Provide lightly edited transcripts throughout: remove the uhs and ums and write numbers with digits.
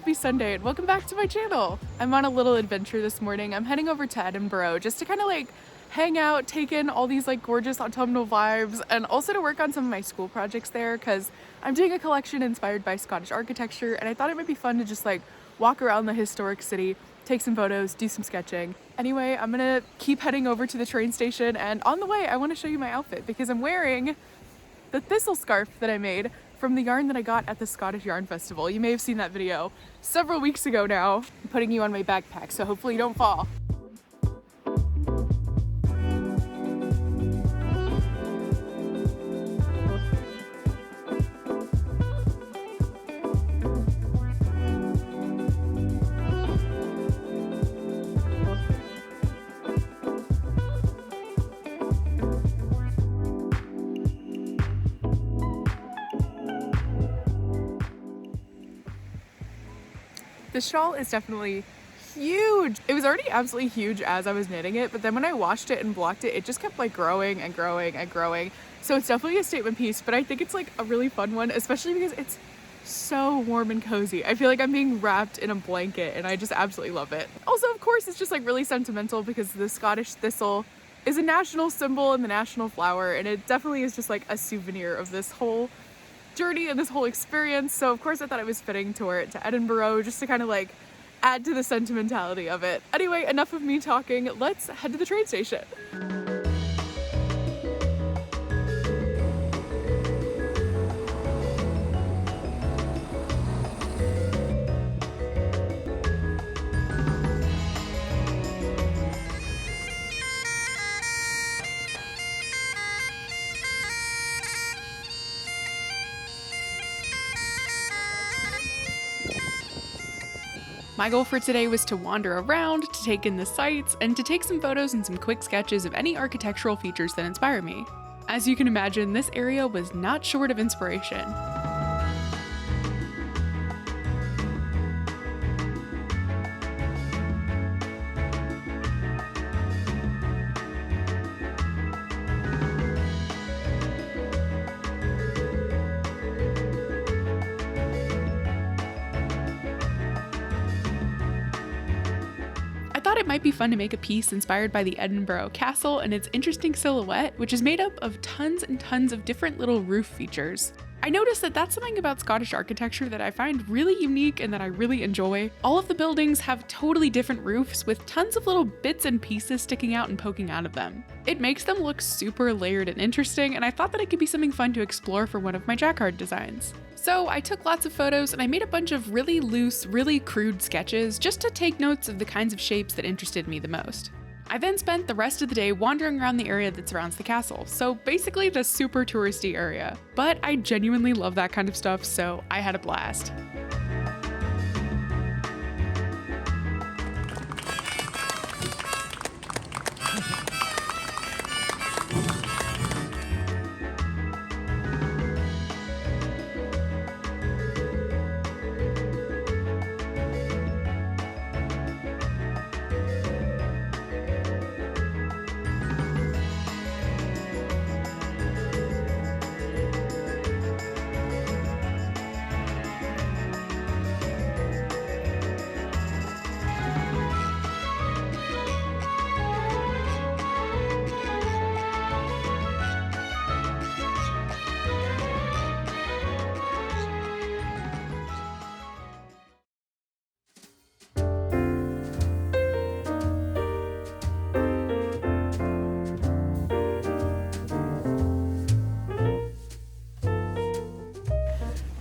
happy Sunday and welcome back to my channel. I'm on a little adventure this morning. I'm heading over to Edinburgh just to kind of like hang out, take in all these like gorgeous autumnal vibes, and also to work on some of my school projects there because I'm doing a collection inspired by Scottish architecture, and I thought it might be fun to just like walk around the historic city, take some photos, do some sketching. Anyway, I'm gonna keep heading over to the train station, and on the way I want to show you my outfit because I'm wearing the thistle scarf that I made from the yarn that I got at the Scottish Yarn Festival. You may have seen that video several weeks ago now. I'm putting you on my backpack, so hopefully you don't fall. The shawl is definitely huge. It was already absolutely huge as I was knitting it, but then when I washed it and blocked it, it just kept like growing and growing and growing. So it's definitely a statement piece, but I think it's like a really fun one, especially because it's so warm and cozy. I feel like I'm being wrapped in a blanket and I just absolutely love it. Also, of course, it's just like really sentimental because the Scottish thistle is a national symbol and the national flower, and it definitely is just like a souvenir of this whole journey and this whole experience. So of course I thought it was fitting to wear it to Edinburgh just to kind of like add to the sentimentality of it. Anyway, enough of me talking. Let's head to the train station. My goal for today was to wander around, to take in the sights, and to take some photos and some quick sketches of any architectural features that inspire me. As you can imagine, this area was not short of inspiration. It might be fun to make a piece inspired by the Edinburgh Castle and its interesting silhouette, which is made up of tons and tons of different little roof features. I noticed that that's something about Scottish architecture that I find really unique and that I really enjoy. All of the buildings have totally different roofs with tons of little bits and pieces sticking out and poking out of them. It makes them look super layered and interesting, and I thought that it could be something fun to explore for one of my jacquard designs. So I took lots of photos and I made a bunch of really loose, really crude sketches just to take notes of the kinds of shapes that interested me the most. I then spent the rest of the day wandering around the area that surrounds the castle, so basically the super touristy area. But I genuinely love that kind of stuff, so I had a blast.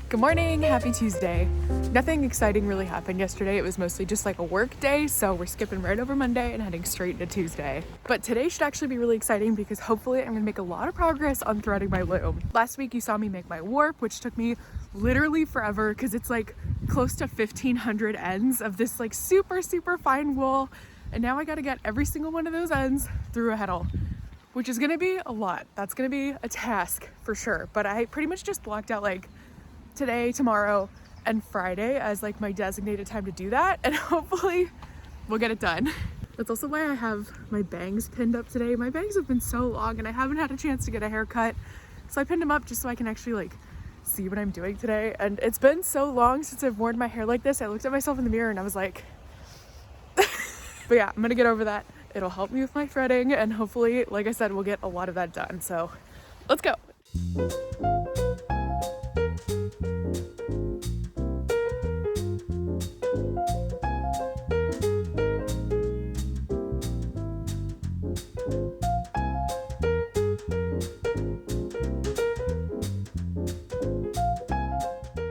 Good morning, happy Tuesday. Nothing exciting really happened yesterday. It was mostly just like a work day, so we're skipping right over Monday and heading straight into Tuesday. But today should actually be really exciting because hopefully I'm gonna make a lot of progress on threading my loom. Last week you saw me make my warp, which took me literally forever because it's like close to 1,500 ends of this like super fine wool. And now I gotta get every single one of those ends through a heddle, which is gonna be a lot. That's gonna be a task for sure. But I pretty much just blocked out like today, tomorrow, and Friday as like my designated time to do that, and hopefully we'll get it done. That's also why I have my bangs pinned up today. My bangs have been so long and I haven't had a chance to get a haircut, so I pinned them up just so I can actually like see what I'm doing today. And it's been so long since I've worn my hair like this. I looked at myself in the mirror and I was like, but yeah, I'm gonna get over that. It'll help me with my threading, and hopefully, like I said, we'll get a lot of that done. So let's go.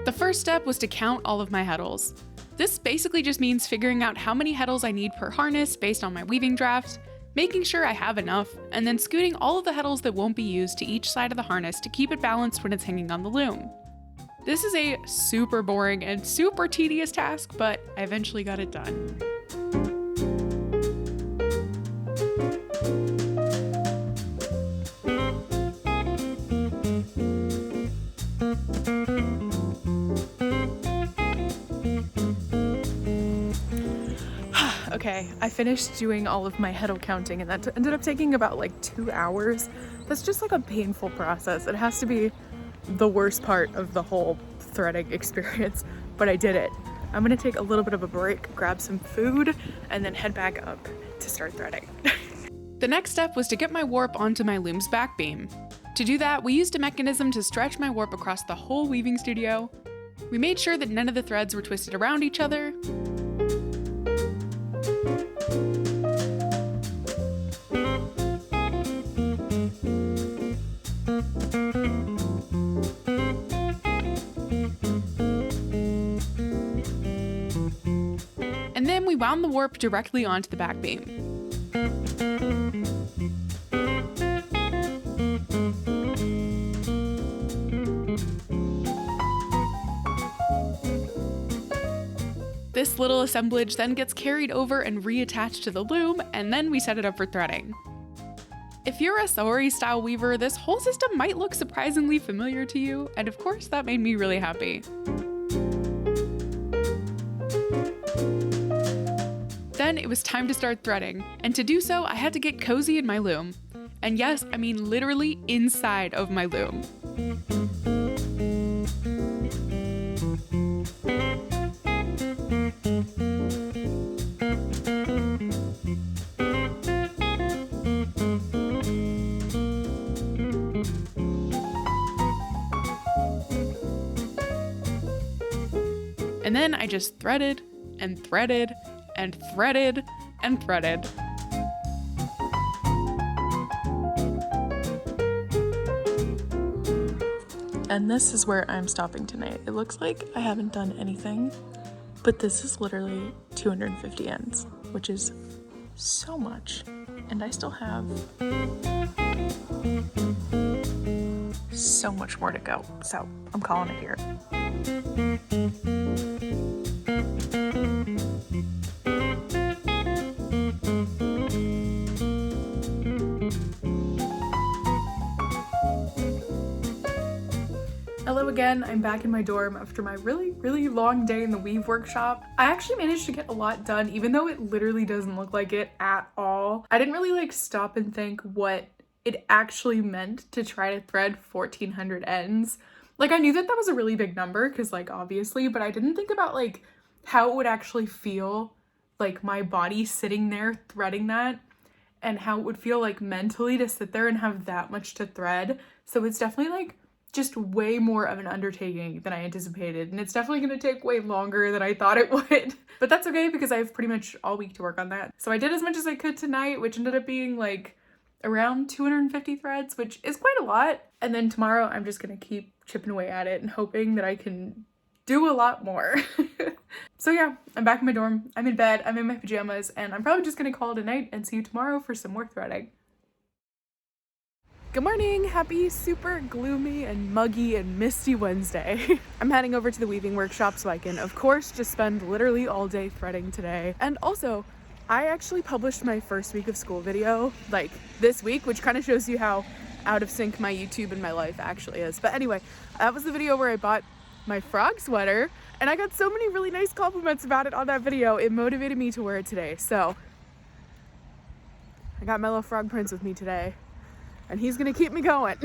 The first step was to count all of my heddles. This basically just means figuring out how many heddles I need per harness based on my weaving draft, making sure I have enough, and then scooting all of the heddles that won't be used to each side of the harness to keep it balanced when it's hanging on the loom. This is a super boring and super tedious task, but I eventually got it done. Okay, I finished doing all of my heddle counting, and that ended up taking about like 2 hours. That's just like a painful process. It has to be the worst part of the whole threading experience, but I did it. I'm gonna take a little bit of a break, grab some food, and then head back up to start threading. The next step was to get my warp onto my loom's back beam. To do that, we used a mechanism to stretch my warp across the whole weaving studio. We made sure that none of the threads were twisted around each other. And then we wound the warp directly onto the back beam. This little assemblage then gets carried over and reattached to the loom, and then we set it up for threading. If you're a sewary style weaver, this whole system might look surprisingly familiar to you, and of course that made me really happy. Then it was time to start threading, and to do so I had to get cozy in my loom. And yes, I mean literally inside of my loom. And then I just threaded and threaded and threaded and threaded. And this is where I'm stopping tonight. It looks like I haven't done anything, but this is literally 250 ends, which is so much. And I still have so much more to go. So I'm calling it here. Hello again, I'm back in my dorm after my really long day in the weave workshop. I actually managed to get a lot done, even though it literally doesn't look like it at all. I didn't really stop and think what it actually meant to try to thread 1,400 ends. I knew that was a really big number, because obviously, but I didn't think about how it would actually feel, my body sitting there threading that, and how it would feel mentally to sit there and have that much to thread. So it's definitely just way more of an undertaking than I anticipated, and it's definitely going to take way longer than I thought it would. But that's okay, because I have pretty much all week to work on that. So I did as much as I could tonight, which ended up being around 250 threads, which is quite a lot. And then tomorrow I'm just going to keep chipping away at it and hoping that I can do a lot more. So yeah, I'm back in my dorm, I'm in bed, I'm in my pajamas, and I'm probably just going to call it a night and see you tomorrow for some more threading. Good morning, happy super gloomy and muggy and misty Wednesday. I'm heading over to the weaving workshop so I can, of course, just spend literally all day threading today. And also, I actually published my first week of school video this week, which kind of shows you how out of sync my YouTube and my life actually is. But anyway, that was the video where I bought my frog sweater, and I got so many really nice compliments about it on that video. It motivated me to wear it today. So I got my little frog prince with me today, and he's gonna keep me going.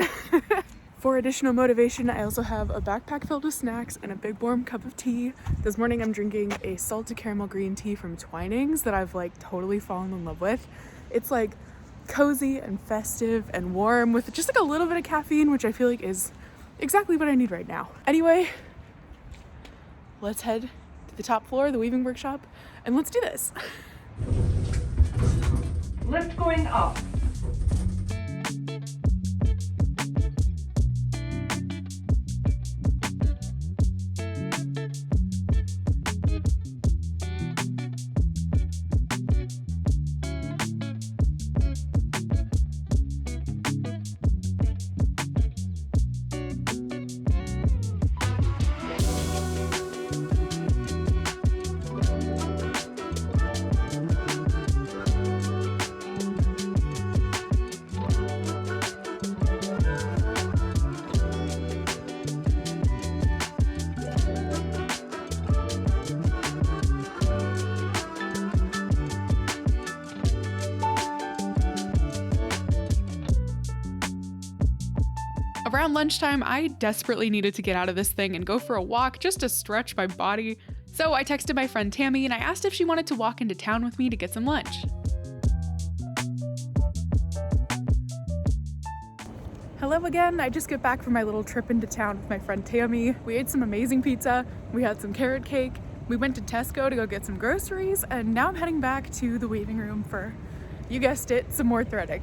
For additional motivation, I also have a backpack filled with snacks and a big warm cup of tea. This morning I'm drinking a salted caramel green tea from Twinings that I've like totally fallen in love with. It's like cozy and festive and warm with just like a little bit of caffeine, which I feel like is exactly what I need right now. Anyway, let's head to the top floor of the weaving workshop and let's do this. Lift going up. Around lunchtime, I desperately needed to get out of this thing and go for a walk just to stretch my body. So I texted my friend Tammy and I asked if she wanted to walk into town with me to get some lunch. Hello again, I just got back from my little trip into town with my friend Tammy. We ate some amazing pizza, we had some carrot cake, we went to Tesco to go get some groceries, and now I'm heading back to the weaving room for, you guessed it, some more threading.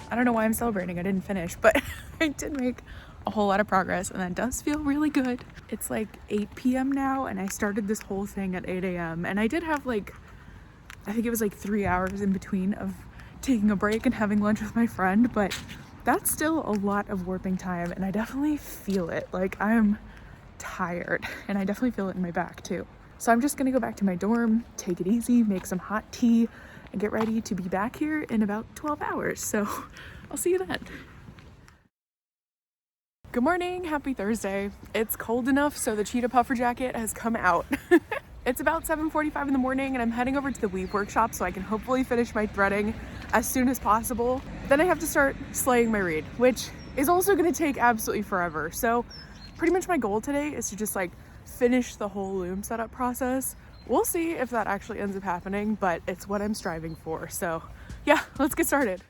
I don't know why I'm celebrating, I didn't finish, but I did make a whole lot of progress and that does feel really good. It's like 8 p.m. now and I started this whole thing at 8 a.m. and I did have like, I think it was like 3 hours in between of taking a break and having lunch with my friend, but that's still a lot of warping time and I definitely feel it. Like I'm tired and I definitely feel it in my back too. So I'm just gonna go back to my dorm, take it easy, make some hot tea, and get ready to be back here in about 12 hours. So I'll see you then. Good morning, happy Thursday. It's cold enough so the cheetah puffer jacket has come out. It's about 7:45 in the morning and I'm heading over to the weave workshop so I can hopefully finish my threading as soon as possible. Then I have to start slaying my reed, which is also gonna take absolutely forever. So pretty much my goal today is to just like finish the whole loom setup process. We'll see if that actually ends up happening, but it's what I'm striving for. So yeah, let's get started.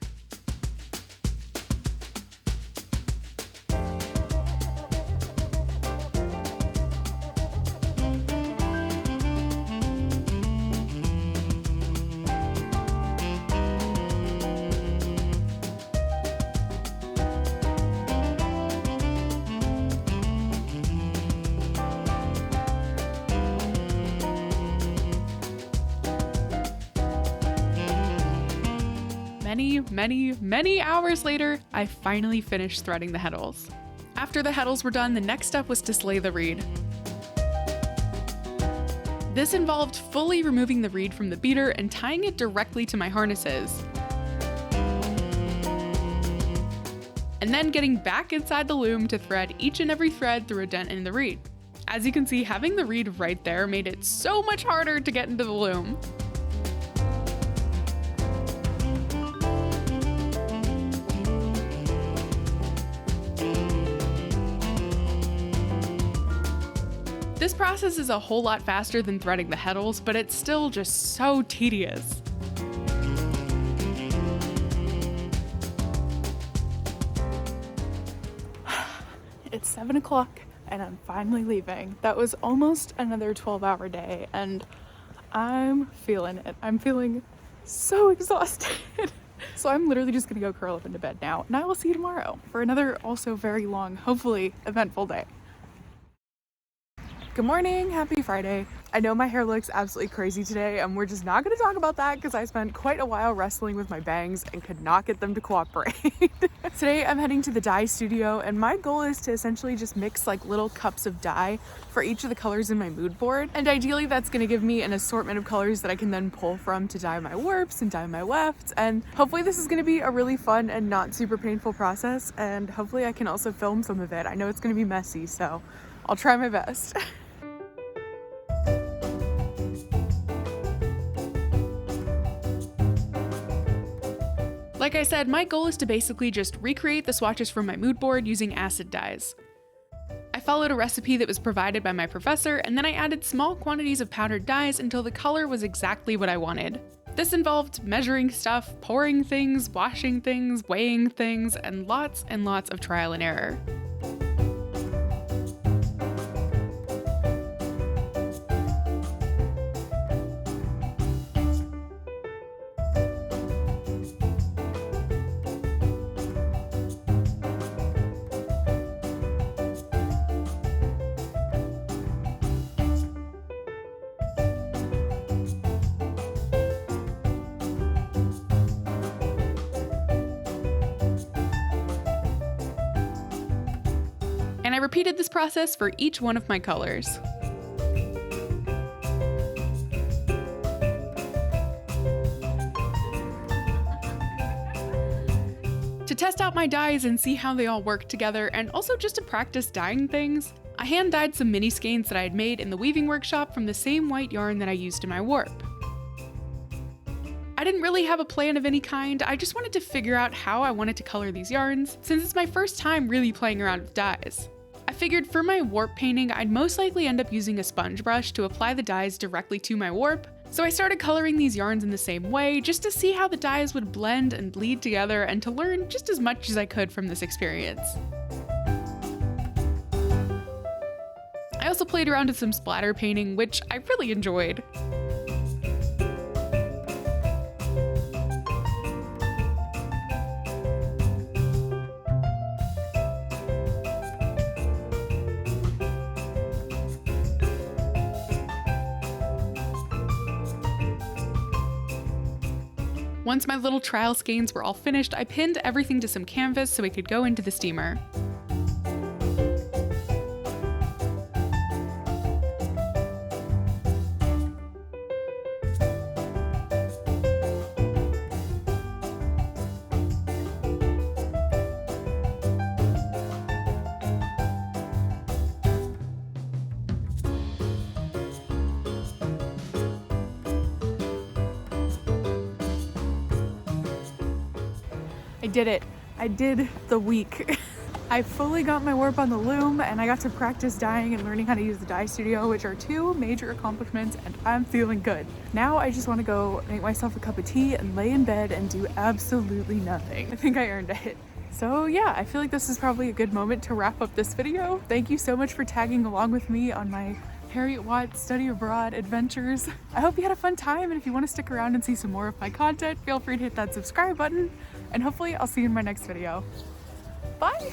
Many hours later, I finally finished threading the heddles. After the heddles were done, the next step was to slay the reed. This involved fully removing the reed from the beater and tying it directly to my harnesses. And then getting back inside the loom to thread each and every thread through a dent in the reed. As you can see, having the reed right there made it so much harder to get into the loom. This process is a whole lot faster than threading the heddles, but it's still just so tedious. It's 7 o'clock and I'm finally leaving. That was almost another 12-hour day and I'm feeling it. I'm feeling so exhausted. So I'm literally just gonna go curl up into bed now and I will see you tomorrow for another also very long, hopefully eventful day. Good morning, happy Friday. I know my hair looks absolutely crazy today and we're just not going to talk about that because I spent quite a while wrestling with my bangs and could not get them to cooperate. Today I'm heading to the dye studio and my goal is to essentially just mix like little cups of dye for each of the colors in my mood board, and ideally that's going to give me an assortment of colors that I can then pull from to dye my warps and dye my wefts, and hopefully this is going to be a really fun and not super painful process, and hopefully I can also film some of it. I know it's going to be messy, so I'll try my best. Like I said, my goal is to basically just recreate the swatches from my mood board using acid dyes. I followed a recipe that was provided by my professor, and then I added small quantities of powdered dyes until the color was exactly what I wanted. This involved measuring stuff, pouring things, washing things, weighing things, and lots of trial and error. And I repeated this process for each one of my colors. To test out my dyes and see how they all work together, and also just to practice dyeing things, I hand dyed some mini skeins that I had made in the weaving workshop from the same white yarn that I used in my warp. I didn't really have a plan of any kind, I just wanted to figure out how I wanted to color these yarns, since it's my first time really playing around with dyes. I figured for my warp painting, I'd most likely end up using a sponge brush to apply the dyes directly to my warp, so I started coloring these yarns in the same way, just to see how the dyes would blend and bleed together and to learn just as much as I could from this experience. I also played around with some splatter painting, which I really enjoyed. Once my little trial skeins were all finished, I pinned everything to some canvas so it could go into the steamer. I did it. I did the week. I fully got my warp on the loom and I got to practice dyeing and learning how to use the dye studio, which are two major accomplishments, and I'm feeling good. Now I just want to go make myself a cup of tea and lay in bed and do absolutely nothing. I think I earned it. So yeah, I feel like this is probably a good moment to wrap up this video. Thank you so much for tagging along with me on my Heriot-Watt study abroad adventures. I hope you had a fun time, and if you want to stick around and see some more of my content, feel free to hit that subscribe button, and hopefully I'll see you in my next video. Bye!